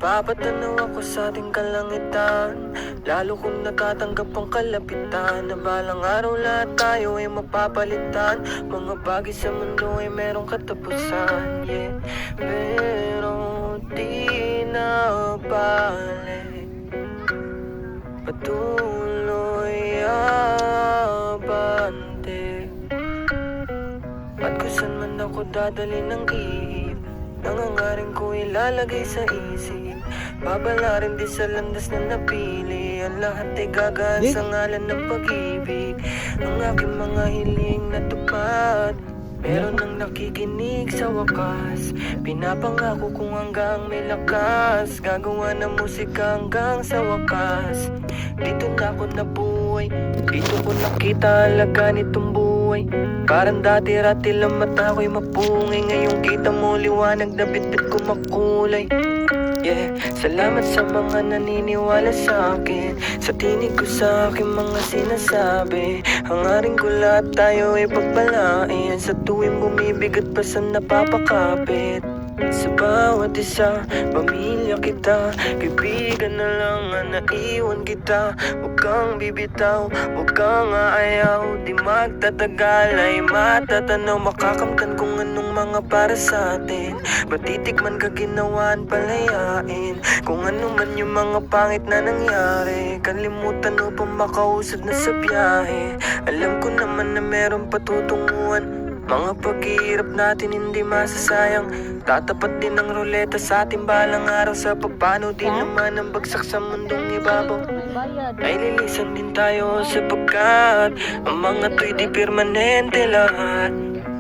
Napapatanaw ako sa ating kalangitan, lalo kung natatanggap ang kalapitan, na balang araw lahat tayo ay mapapalitan. Mga bagay sa mundo ay merong katapusan, yeah. Pero di na bale, patuloy abante. At kung saan man ako dadali ng ihip, nangangaring ko ilalagay sa isip. Babalarin di sa landas na napili, ang lahat ay gagaan sa ngalan ng pag-ibig. Ang aking mga hiling natupad, meron nang nakikinig sa wakas. Pinapangako kong hanggang may lakas, gagawa ng musika hanggang sa wakas. Dito na ako nabuhay, dito ko nakita halaga nitong buhay. Karang dati-rati lang mata ko'y mapungay, ngayong kita mo liwanag na bitbit ko makulay. Yeah, salamat sa mga naniniwala sa akin, sa tinig ko sa aking mga sinasabi. Hangarin ko lahat tayo ay pagpalain, sa tuwing bumibigat pa sa napapakapit. Sa bawat isa, pamilya kita, kaibigan na lang ang naiwan kita. Huwag kang bibitaw, huwag kang aayaw, di magtatagal ay matatanaw. Makakamtan kung anong mga para sa atin, matitikman ka ginawaan palayain. Kung ano man yung mga pangit na nangyari, kalimutan upang makausad na sa biyahe. Alam ko naman na meron patutunguhan, mga paghihirap natin hindi masasayang. Tatapat din ang ruleta sa ating balang araw, sa papano din naman ang bagsak sa mundong ibabaw. Ay lilisan din tayo sapagkat ang mga to'y di permanente lahat.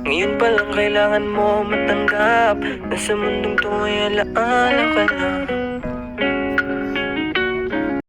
Ngayon pa lang kailangan mo matanggap na sa mundong to ay alaala ka lang.